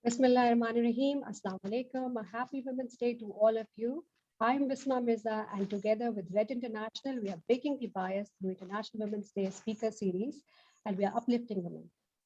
Bismillahirrahmanirrahim. Assalamu alaikum. A happy Women's Day to all of you. I'm Bisma Mirza, and together with Red International, we are breaking the bias through International Women's Day speaker series, and we are uplifting women.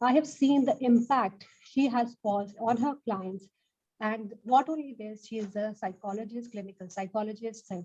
I have seen the impact she has caused on her clients. And not only this, she is a psychologist, clinical psychologist.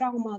trauma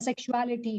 sexuality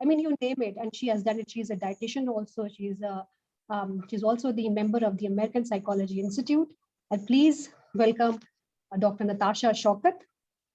I mean you name it, and she has done it. She is a dietitian also. She's also the member of the American Psychology Institute. And please welcome Dr. Natasha Shaukat.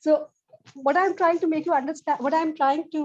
So what I'm trying to make you understand, what I'm trying to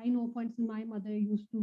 I know for instance my mother used to,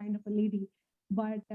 kind of a lady, but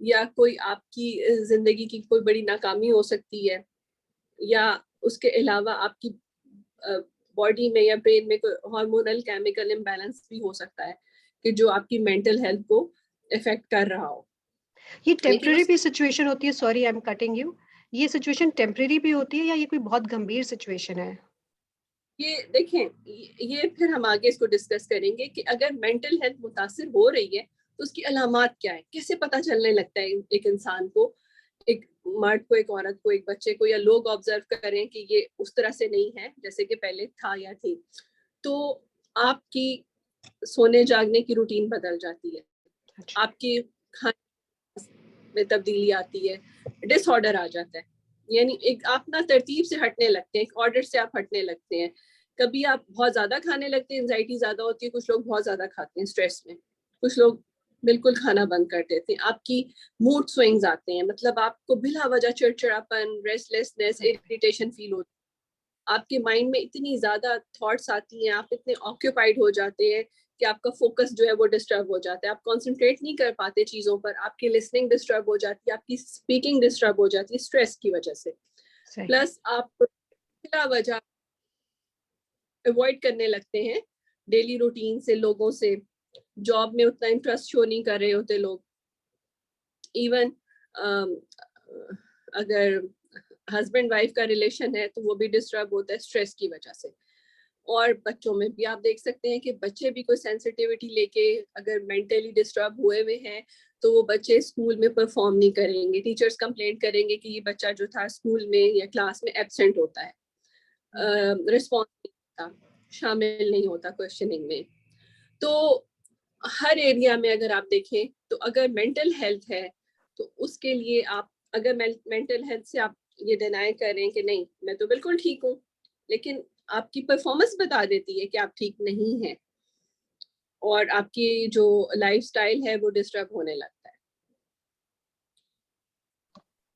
یا کوئی آپ کی زندگی کی کوئی بڑی ناکامی ہو سکتی ہے, یا اس کے علاوہ آپ کی باڈی میں یا برین میں کوئی ہارمونل کیمیکل امبیلنس بھی ہو سکتا ہے کہ جو آپ کی مینٹل ہیلتھ کو افیکٹ کر رہا ہو. یہ ٹیمپرری بھی سچویشن ہوتی ہے, sorry I am cutting you, یہ سچویشن ٹیمپرری بھی ہوتی ہے یا یہ کوئی بہت گمبھیر سچویشن ہے؟ یہ دیکھیں, یہ پھر ہم آگے اس کو ڈسکس کریں گے کہ اگر مینٹل ہیلتھ متاثر ہو رہی ہے تو اس کی علامات کیا ہے, کیسے پتہ چلنے لگتا ہے ایک انسان کو, ایک مرد کو, ایک عورت کو, ایک بچے کو, یا لوگ آبزرو کریں کہ یہ اس طرح سے نہیں ہے جیسے کہ پہلے تھا یا تھی. تو آپ کی سونے جاگنے کی روٹین بدل جاتی ہے, آپ کی کھانے میں تبدیلی آتی ہے, ڈس آرڈر آ جاتا ہے, یعنی ایک آپ نا ترتیب سے ہٹنے لگتے ہیں, ایک آرڈر سے آپ ہٹنے لگتے ہیں. کبھی آپ بہت زیادہ کھانے لگتے ہیں, انزائٹی زیادہ ہوتی ہے, کچھ لوگ بہت زیادہ کھاتے ہیں اسٹریس میں, کچھ لوگ بالکل کھانا بند کر دیتے ہیں. آپ کی موڈ سوئنگز آتے ہیں, مطلب آپ کو بلا وجہ چڑچڑاپن, ریسٹلیسنس, اریٹیشن فیل ہوتی ہے, آپ کے مائنڈ میں اتنی زیادہ تھاٹس آتی ہیں, آپ اتنے آکیوپائڈ ہو جاتے ہیں کہ آپ کا فوکس جو ہے وہ ڈسٹرب ہو جاتا ہے, آپ کانسنٹریٹ نہیں کر پاتے چیزوں پر, آپ کی لسننگ ڈسٹرب ہو جاتی ہے, آپ کی اسپیکنگ ڈسٹرب ہو جاتی ہے اسٹریس کی وجہ سے. پلس آپ بلا وجہ اوائڈ کرنے لگتے ہیں ڈیلی روٹین سے, لوگوں سے, جاب میں اتنا انٹرسٹ شو نہیں کر رہے ہوتے لوگ. ایون اگر ہسبینڈ وائف کا ریلیشن ہے تو وہ بھی ڈسٹرب ہوتا ہے اسٹریس کی وجہ سے. اور بچوں میں بھی آپ دیکھ سکتے ہیں کہ بچے بھی کوئی سینسٹیوٹی لے کے اگر مینٹلی ڈسٹرب ہوئے ہوئے ہیں تو وہ بچے اسکول میں پرفارم نہیں کریں گے, ٹیچرز کمپلینٹ کریں گے کہ یہ بچہ جو تھا اسکول میں یا کلاس میں ایبسینٹ ہوتا ہے, رسپانس نہیں ہوتا, شامل نہیں ہوتا کوشچننگ میں. تو ہر ایریا میں اگر آپ دیکھیں تو اگر مینٹل ہیلتھ ہے تو اس کے لیے آپ اگر مینٹل ہیلتھ سے آپ یہ ڈینائی کریں کہ نہیں میں تو بالکل ٹھیک ہوں, لیکن آپ کی پرفارمنس بتا دیتی ہے کہ آپ ٹھیک نہیں ہیں, اور آپ کی جو لائف سٹائل ہے وہ ڈسٹرب ہونے لگتا ہے.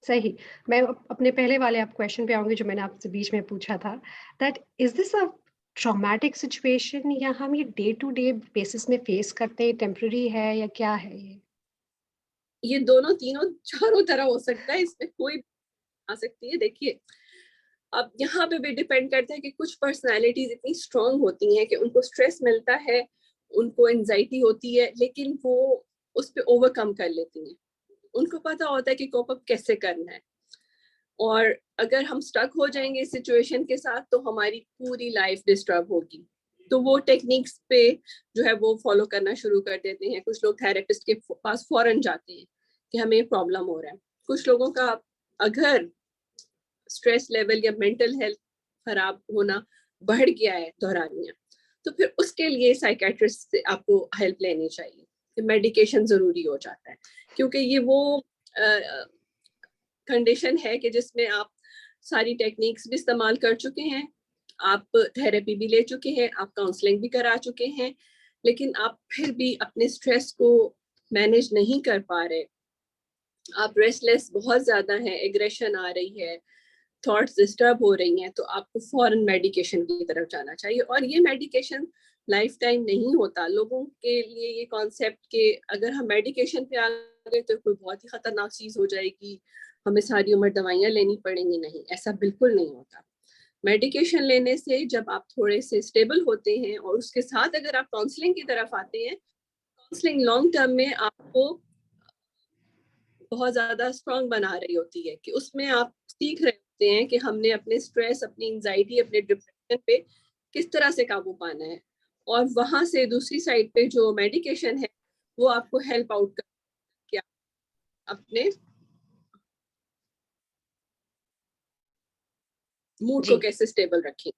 صحیح. میں اپنے پہلے والے آپ کویشچن پہ آؤں گی جو میں نے آپ سے بیچ میں پوچھا تھا, that is this a traumatic situation یا ہم یہ ڈے ٹو ڈے بیسس میں فیس کرتے ہیں, ٹیمپرری ہے یا کیا ہے؟ یہ دونوں تینوں چاروں طرح ہو سکتا ہے, اس میں کوئی آ سکتی ہے. دیکھیے اب یہاں پہ بھی ڈیپینڈ کرتا ہے کہ کچھ پرسنالٹیز اتنی اسٹرانگ ہوتی ہیں کہ ان کو اسٹریس ملتا ہے, ان کو انزائٹی ہوتی ہے, لیکن وہ اس پہ اوور کم کر لیتی ہیں, ان کو پتا ہوتا ہے کہ کوپ اپ کیسے کرنا ہے. اور اگر ہم سٹک ہو جائیں گے اس سچویشن کے ساتھ تو ہماری پوری لائف ڈسٹرب ہوگی. تو وہ ٹیکنیکس پہ جو ہے وہ فالو کرنا شروع کر دیتے ہیں. کچھ لوگ تھراپسٹ کے پاس فوراً جاتے ہیں کہ ہمیں یہ پرابلم ہو رہا ہے. کچھ لوگوں کا اگر اسٹریس لیول یا مینٹل ہیلتھ خراب ہونا بڑھ گیا ہے دورانیہ, تو پھر اس کے لیے سائیکیٹرسٹ سے آپ کو ہیلپ لینی چاہیے. میڈیکیشن ضروری ہو جاتا ہے کیونکہ یہ وہ کنڈیشن ہے کہ جس میں آپ ساری ٹیکنیکس بھی استعمال کر چکے ہیں, آپ تھراپی بھی لے چکے ہیں, آپ کاؤنسلنگ بھی کرا چکے ہیں, لیکن آپ پھر بھی اپنے اسٹریس کو مینیج نہیں کر پا رہے, آپ ریسٹلیس بہت زیادہ ہیں, ایگریشن آ رہی ہے, تھاٹس ڈسٹرب ہو رہی ہیں, تو آپ کو فوراً میڈیکیشن کی طرف جانا چاہیے. اور یہ میڈیکیشن لائف ٹائم نہیں ہوتا. لوگوں کے لیے یہ کانسیپٹ کہ اگر ہم میڈیکیشن پہ آ گئے تو کوئی بہت ہی خطرناک چیز ہو جائے گی, ہمیں ساری عمر دوائیاں لینی پڑیں گی. نہیں, ایسا بالکل نہیں ہوتا. میڈیکیشن لینے سے جب آپ تھوڑے سے اسٹیبل ہوتے ہیں اور اس کے ساتھ اگر آپ کاؤنسلنگ کی طرف آتے ہیں, کاؤنسلنگ لانگ ٹرم میں آپ کو بہت زیادہ اسٹرانگ بنا رہی ہوتی ہے کہ اس میں آپ سیکھ رہے ہوتے ہیں کہ ہم نے اپنے اسٹریس, اپنی انزائٹی, اپنے ڈپریشن پہ کس طرح سے قابو پانا ہے. اور وہاں سے دوسری سائڈ پہ جو میڈیکیشن ہے وہ آپ کو ہیلپ آؤٹ کر کے اپنے موڈ کو کیسے اسٹیبل رکھیں.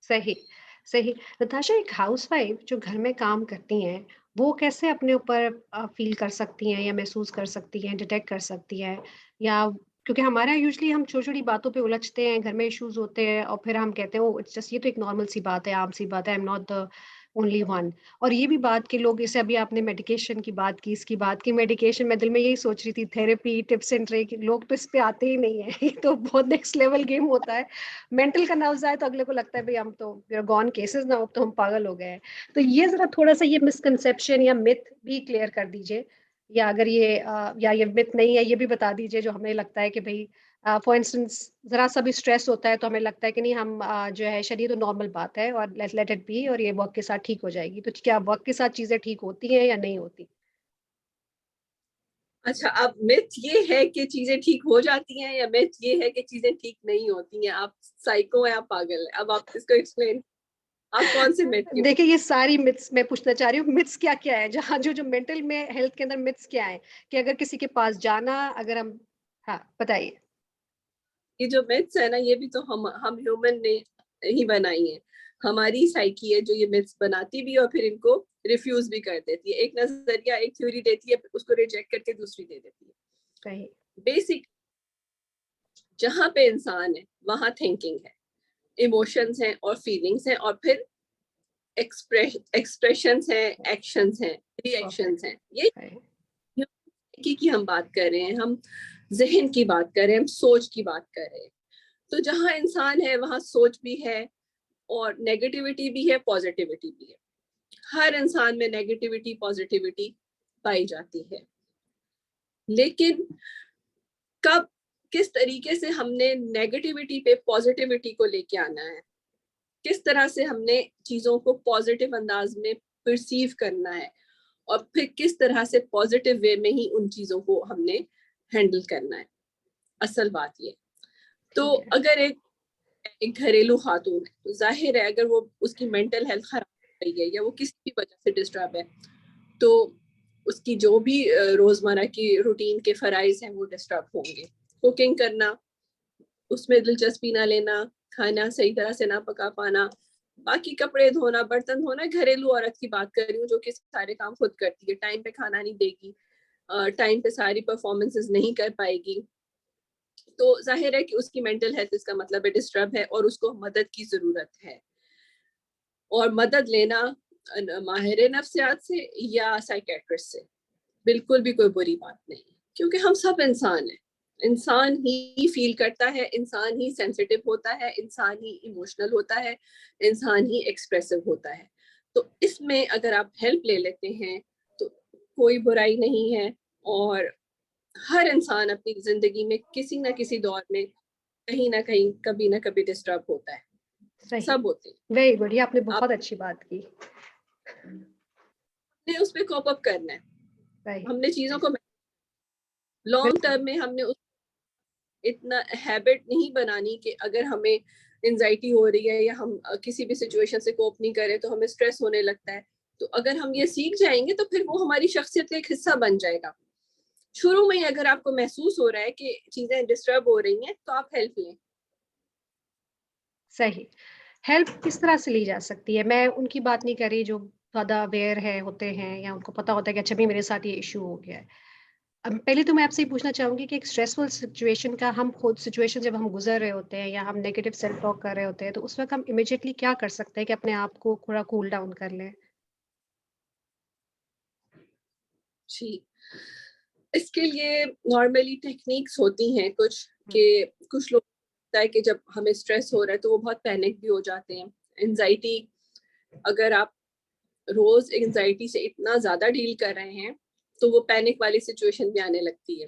صحیح. نتاشا, ایک ہاؤس وائف جو گھر میں کام کرتی ہیں وہ کیسے اپنے اوپر فیل کر سکتی ہیں یا محسوس کر سکتی ہیں, ڈیٹیکٹ کر سکتی ہیں؟ یا کیونکہ ہمارا یوزلی ہم چھوٹی چھوٹی باتوں پہ الجھتے ہیں, گھر میں ایشوز ہوتے ہیں اور پھر ہم کہتے ہیں یہ تو ایک نارمل سی بات ہے, عام سی بات ہے, I am not the only one. اور یہ بھی بات کہ لوگ, جیسے ابھی آپ نے میڈیکیشن کی بات کی, اس کی بات کی میڈیکیشن, میں دل میں یہی سوچ رہی تھی تھراپی, ٹپس اینڈ ٹرک, لوگ تو اس پہ آتے ہی نہیں ہیں. یہ تو بہت نیکسٹ لیول گیم ہوتا ہے. مینٹل کا نروز آئے تو اگلے کو لگتا ہے بھائی ہم تو گون کیسز نہ ہو تو ہم پاگل ہو گئے ہیں. تو یہ ذرا تھوڑا سا یہ مسکنسیپشن یا متھ بھی کلیئر کر دیجئے یا اگر یہ مت نہیں ہے یہ بھی بتا دیجیے جو ہمیں لگتا ہے کہ بھائی فار انسٹنس ذرا سا بھی اسٹریس ہوتا ہے تو ہمیں لگتا ہے کہ نہیں ہم جو ہے شریر تو نارمل بات ہے اور لیٹ اٹ بی اور یہ وقت کے ساتھ ٹھیک ہو جائے گی. تو کیا وقت کے ساتھ چیزیں ٹھیک ہوتی ہیں یا نہیں ہوتی؟ اچھا، اب میتھ یہ ہے کہ چیزیں ٹھیک ہو جاتی ہیں یا میتھ یہ ہے کہ چیزیں ٹھیک نہیں ہوتی ہیں؟ آپ سائیکو ہیں، آپ پاگل ہیں. اب آپ اس کو ایکسپلین، آپ کون سے میتھ کی؟ دیکھیں یہ ساری متس میں پوچھنا چاہ رہی ہوں متس کیا کیا ہے جہاں جو مینٹل میں ہیلتھ کے اندر متس کیا ہے کہ اگر کسی کے پاس جانا اگر ہم ہاں بتائیے. یہ جو میتھس ہے نا، یہ بھی تو ہم ہیومن نے ہی بنائی ہیں. ہماری سائیکی ہے جو یہ میتھس بناتی بھی اور پھر ان کو ریفیوز بھی کر دیتی ہے. ایک نظریہ ایک تھیوری دیتی ہے، اس کو ریجیکٹ کر کے دوسری دے دیتی ہے. صحیح. بیسک جہاں پہ انسان ہے وہاں تھنکنگ ہے، ایموشنز ہیں اور فیلنگس ہیں، اور پھر ایکسپریشنز ہیں، ایکشنز ہیں، ری ایکشنز ہیں. یہ کی ہم بات کر رہے ہیں، ہم ذہن کی بات کر رہے ہیں، ہم سوچ کی بات کر رہے ہیں. تو جہاں انسان ہے وہاں سوچ بھی ہے اور نیگیٹیوٹی بھی ہے، پازیٹیوٹی بھی ہے. ہر انسان میں نیگیٹیوٹی پازیٹیوٹی پائی جاتی ہے. لیکن کب کس طریقے سے ہم نے نیگیٹیوٹی پہ پازیٹیوٹی کو لے کے آنا ہے، کس طرح سے ہم نے چیزوں کو پازیٹیو انداز میں پرسیو کرنا ہے، اور پھر کس طرح سے پازیٹیو وے میں ہی ان چیزوں کو ہم نے ہینڈل کرنا ہے. اصل بات یہ. تو اگر ایک گھریلو خاتون ہے تو ظاہر ہے اگر وہ اس کی مینٹل ہیلتھ خراب ہو رہی ہے یا وہ کسی بھی وجہ سے ڈسٹرب ہے تو اس کی جو بھی روزمرہ کی روٹین کے فرائض ہیں وہ ڈسٹرب ہوں گے. کوکنگ کرنا، اس میں دلچسپی نہ لینا، کھانا صحیح طرح سے نہ پکا پانا، باقی کپڑے دھونا، برتن دھونا. گھریلو عورت کی بات کر رہی ہوں جو کہ سارے کام خود کرتی ہے. ٹائم پہ کھانا نہیں دے گی، ٹائم پہ ساری پرفارمنسز نہیں کر پائے گی، تو ظاہر ہے کہ اس کی مینٹل ہیلتھ اس کا مطلب ہے ڈسٹرب ہے اور اس کو مدد کی ضرورت ہے. اور مدد لینا ماہر نفسیات سے یا سائیکیٹرسٹ سے بالکل بھی کوئی بری بات نہیں، کیونکہ ہم سب انسان ہیں. انسان ہی فیل کرتا ہے، انسان ہی سینسیٹیو ہوتا ہے، انسان ہی ایموشنل ہوتا ہے، انسان ہی ایکسپریسو ہوتا ہے. تو اس میں اگر آپ ہیلپ لے لیتے ہیں تو کوئی برائی نہیں ہے. اور ہر انسان اپنی زندگی میں کسی نہ کسی دور میں کہیں نہ کہیں کبھی نہ کبھی ڈسٹرب ہوتا ہے. صحیح. سب ہوتے ہیں. ویری گڈ، یہ آپ نے آپ بہت اچھی بات کی. نے اس پہ کوپ اپ کرنا ہے. صحیح. ہم نے چیزوں کو لانگ ٹرم میں ہم نے اتنا ہیبٹ نہیں بنانی کہ اگر ہمیں انزائٹی ہو رہی ہے یا ہم کسی بھی سچویشن سے کوپ نہیں کریں تو ہمیں اسٹریس ہونے لگتا ہے. تو اگر ہم یہ سیکھ جائیں گے تو پھر وہ ہماری شخصیت کا ایک حصہ بن جائے گا. شروع میں اگر آپ کو محسوس ہو رہا ہے کہ چیزیں ڈسٹرب ہو رہی ہیں تو آپ ہیلپ لیں. صحیح. ہیلپ کس طرح سے لی جا سکتی ہے؟ میں ان کی بات نہیں کر رہی جو زیادہ اویئر ہے ہوتے ہیں یا ان کو پتا ہوتا ہے کہ اچھا بھی میرے ساتھ یہ ایشو ہو گیا ہے. پہلے تو میں آپ سے یہ پوچھنا چاہوں گی کہ ایک اسٹریسفل سچویشن کا ہم خود سچویشن جب ہم گزر رہے ہوتے ہیں یا ہم نیگیٹو سیلف ٹاک کر رہے ہوتے ہیں تو اس وقت ہم امیڈیٹلی کیا کر سکتے ہیں کہ اپنے آپ کو تھوڑا کول ڈاؤن کر لیں؟ جی، اس کے لیے نارملی ٹیکنیکس ہوتی ہیں کچھ، کہ کچھ لوگ ہوتا ہے کہ جب ہمیں اسٹریس ہو رہا ہے تو وہ بہت پینک بھی ہو جاتے ہیں. انزائٹی، اگر آپ روز انزائٹی سے اتنا زیادہ ڈیل کر رہے ہیں تو وہ پینک والی سچویشن بھی آنے لگتی ہے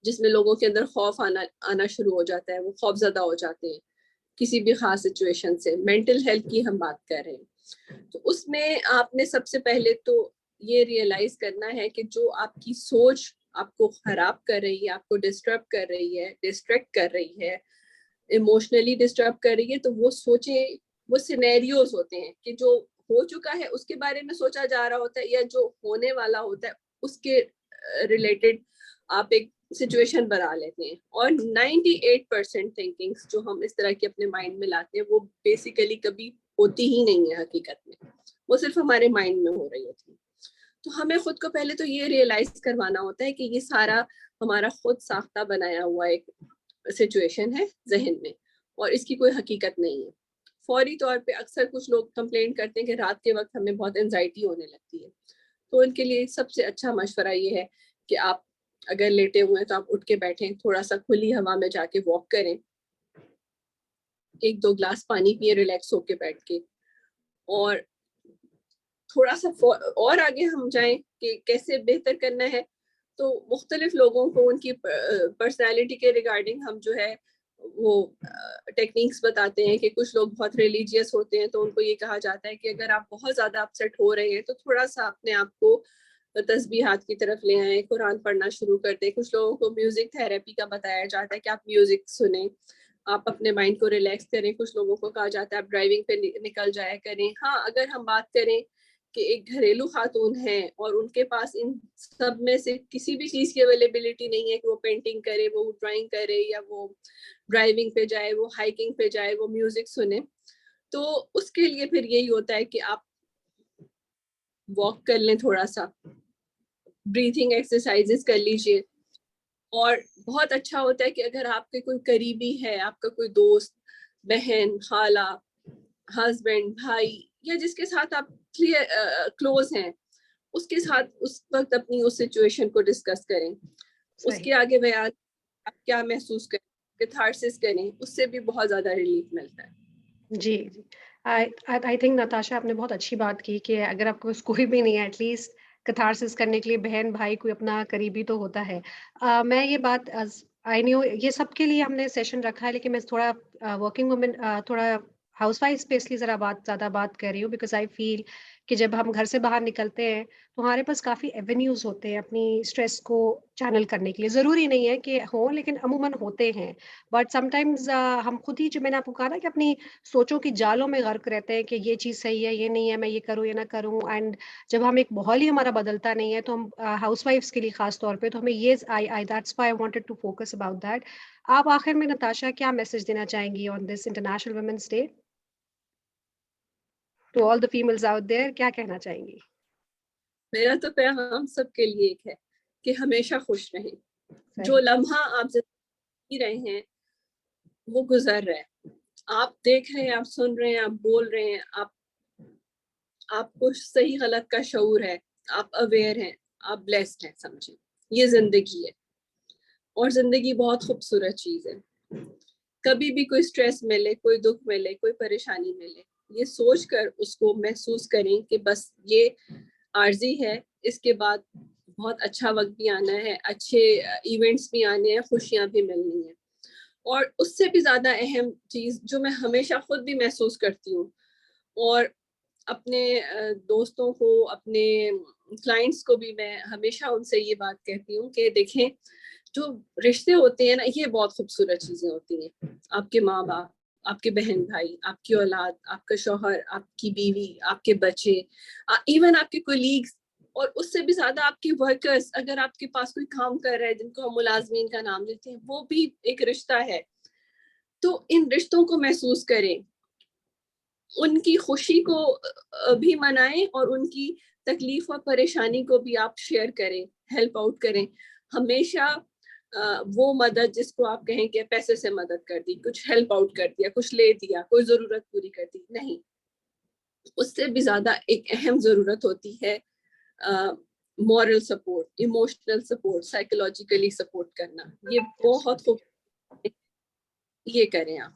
جس میں لوگوں کے اندر خوف آنا شروع ہو جاتا ہے. وہ خوف زدہ ہو جاتے ہیں کسی بھی خاص سچویشن سے. مینٹل ہیلتھ کی ہم بات کر رہے ہیں تو اس میں آپ نے سب سے پہلے تو یہ ریئلائز کرنا ہے کہ جو آپ کی سوچ آپ کو خراب کر رہی ہے، آپ کو ڈسٹرب کر رہی ہے، ڈسٹریکٹ کر رہی ہے، ایموشنلی ڈسٹرب کر رہی ہے، تو وہ سوچیں، وہ سینیریوز ہوتے ہیں کہ جو ہو چکا ہے اس کے بارے میں سوچا جا رہا ہوتا ہے یا جو ہونے والا ہوتا ہے اس کے ریلیٹڈ آپ ایک سچویشن بنا لیتے ہیں. اور 98% تھنکنگس جو ہم اس طرح کے اپنے مائنڈ میں لاتے ہیں وہ بیسیکلی کبھی ہوتی ہی نہیں ہے حقیقت میں، وہ صرف ہمارے مائنڈ میں ہو رہی ہوتی ہے. تو ہمیں خود کو پہلے تو یہ ریئلائز کروانا ہوتا ہے کہ یہ سارا ہمارا خود ساختہ بنایا ہوا ایک سچویشن ہے ذہن میں اور اس کی کوئی حقیقت نہیں ہے. فوری طور پہ اکثر کچھ لوگ کمپلین کرتے ہیں کہ رات کے وقت ہمیں بہت انزائٹی ہونے لگتی ہے. تو ان کے لیے سب سے اچھا مشورہ یہ ہے کہ آپ اگر لیٹے ہوئے ہیں تو آپ اٹھ کے بیٹھیں، تھوڑا سا کھلی ہوا میں جا کے واک کریں، 1-2 گلاس پانی پیے ریلیکس ہو کے بیٹھ کے، اور تھوڑا سا اور آگے ہم جائیں کہ کیسے بہتر کرنا ہے, تو مختلف لوگوں کو ان کی پرسنالٹی کے ریگارڈنگ ہم جو ہے وہ ٹیکنیکس بتاتے ہیں کہ کچھ لوگ بہت ریلیجیس ہوتے ہیں, تو ان کو یہ کہا جاتا ہے کہ اگر آپ بہت زیادہ اپسیٹ ہو رہے ہیں تو تھوڑا سا اپنے آپ کو تسبیحات کی طرف لے آئیں, قرآن پڑھنا شروع کر دیں. کچھ لوگوں کو میوزک تھراپی کا بتایا جاتا ہے کہ آپ میوزک سنیں, آپ اپنے مائنڈ کو ریلیکس کریں. کچھ لوگوں کو کہا جاتا ہے آپ ڈرائیونگ پہ نکل جایا کریں. ہاں, اگر ہم بات کریں کہ ایک گھریلو خاتون ہیں اور ان کے پاس ان سب میں سے کسی بھی چیز کی اویلیبلٹی نہیں ہے کہ وہ پینٹنگ کرے, وہ ڈرائنگ کرے, یا وہ ڈرائیونگ پہ جائے, وہ ہائیکنگ پہ جائے, وہ میوزک سنے, تو اس کے لیے پھر یہی ہوتا ہے کہ آپ واک کر لیں, تھوڑا سا بریتھنگ ایکسرسائزز کر لیجئے. اور بہت اچھا ہوتا ہے کہ اگر آپ کے کوئی قریبی ہے, آپ کا کوئی دوست, بہن, خالہ, ہسبینڈ, بھائی, یا جس کے ساتھ آپ کلوز ہیں, اس کے ساتھ اس وقت اپنی اس سچویشن کو ڈسکس کریں, اس کے آگے بیان آپ کیا محسوس کریں, کیتھارسس کریں, اس سے بھی بہت زیادہ ریلیف ملتا ہے. جی جی, آئی تھنک نتاشا آپ نے بہت اچھی بات کی کہ اگر آپ کو کوئی بھی نہیں ہے, ایٹ لیسٹ کتھارسس کرنے کے لیے بہن بھائی کوئی اپنا قریبی تو ہوتا ہے. میں یہ بات آئی نیو یہ سب کے لیے ہم نے سیشن رکھا ہے, لیکن میں تھوڑا ورکنگ وومن, تھوڑا ہاؤس وائف پہ اس لیے ذرا زیادہ بات کر رہی ہوں, بیکاز آئی فیل کہ جب ہم گھر سے باہر نکلتے ہیں تو ہمارے پاس کافی ایونیوز ہوتے ہیں اپنی اسٹریس کو چینل کرنے کے لیے. ضروری نہیں ہے کہ ہوں, لیکن عموماً ہوتے ہیں. بٹ سم ٹائمز ہم خود ہی, جو میں نے آپ کو کہا نا کہ اپنی سوچوں کی جالوں میں غرق رہتے ہیں کہ یہ چیز صحیح ہے, یہ نہیں ہے, میں یہ کروں یا نہ کروں. اینڈ جب ہم ایک ماحول ہی ہمارا بدلتا نہیں ہے تو ہم ہاؤس وائفس کے لیے خاص طور پہ, تو ہمیں یہ that's why I wanted to focus about that. آپ آخر میں نتاشا کیا میسج دینا چاہیں گی on this international women's day to all the families out there, کیا کہنا چاہیں گی؟ میرا تو پیغام سب کے لیے ایک ہے کہ ہمیشہ خوش رہیں. جو لمحہ آپ زندگی رہے ہیں وہ گزر رہا ہے, آپ دیکھ رہے ہیں, آپ سن رہے ہیں, آپ بول رہے ہیں, آپ کو صحیح غلط کا شعور ہے, آپ اویئر ہیں, آپ بلیسڈ ہیں, سمجھیں یہ زندگی ہے. اور زندگی بہت خوبصورت چیز ہے. کبھی بھی کوئی سٹریس ملے, کوئی دکھ ملے, کوئی پریشانی ملے, یہ سوچ کر اس کو محسوس کریں کہ بس یہ عارضی ہے, اس کے بعد بہت اچھا وقت بھی آنا ہے, اچھے ایونٹس بھی آنے ہیں, خوشیاں بھی ملنی ہیں. اور اس سے بھی زیادہ اہم چیز جو میں ہمیشہ خود بھی محسوس کرتی ہوں, اور اپنے دوستوں کو, اپنے کلائنٹس کو بھی میں ہمیشہ ان سے یہ بات کہتی ہوں کہ دیکھیں, جو رشتے ہوتے ہیں نا, یہ بہت خوبصورت چیزیں ہوتی ہیں. آپ کے ماں باپ, آپ کے بہن بھائی, آپ کی اولاد, آپ کا شوہر, آپ کی بیوی, آپ کے بچے, ایون آپ کے کولیگز, اور اس سے بھی زیادہ آپ کے ورکرز. اگر آپ کے پاس کوئی کام کر رہا ہے جن کو ہم ملازمین کا نام دیتے ہیں, وہ بھی ایک رشتہ ہے. تو ان رشتوں کو محسوس کریں, ان کی خوشی کو بھی منائیں, اور ان کی تکلیف اور پریشانی کو بھی آپ شیئر کریں, ہیلپ آؤٹ کریں. ہمیشہ وہ مدد جس کو آپ کہیں کہ پیسے سے مدد کر دی, کچھ ہیلپ آؤٹ کر دیا, کچھ لے دیا, کوئی ضرورت پوری کر دی, نہیں. اس سے بھی زیادہ ایک اہم ضرورت ہوتی ہے moral support, emotional support, psychologically support کرنا. یہ بہت خوب, یہ کریں آپ.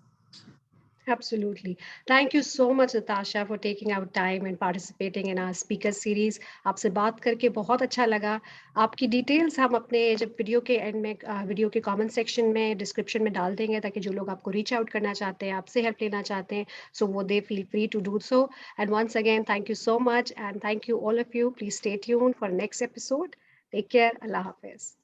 Absolutely. Thank you so much, Natasha, for taking out time and participating in our speaker series. آپ سے بات کر کے بہت اچھا لگا. آپ کی ڈیٹیلز ہم اپنے جب ویڈیو کے اینڈ میں, ویڈیو کے کامنٹ سیکشن میں, ڈسکرپشن میں ڈال دیں گے, تاکہ جو لوگ آپ کو ریچ آؤٹ کرنا چاہتے ہیں, آپ سے ہیلپ لینا چاہتے ہیں, سو وہ they feel free to do so. And once again thank you so much, and thank you all of you. Please stay tuned for next episode. Take care. اللہ حافظ.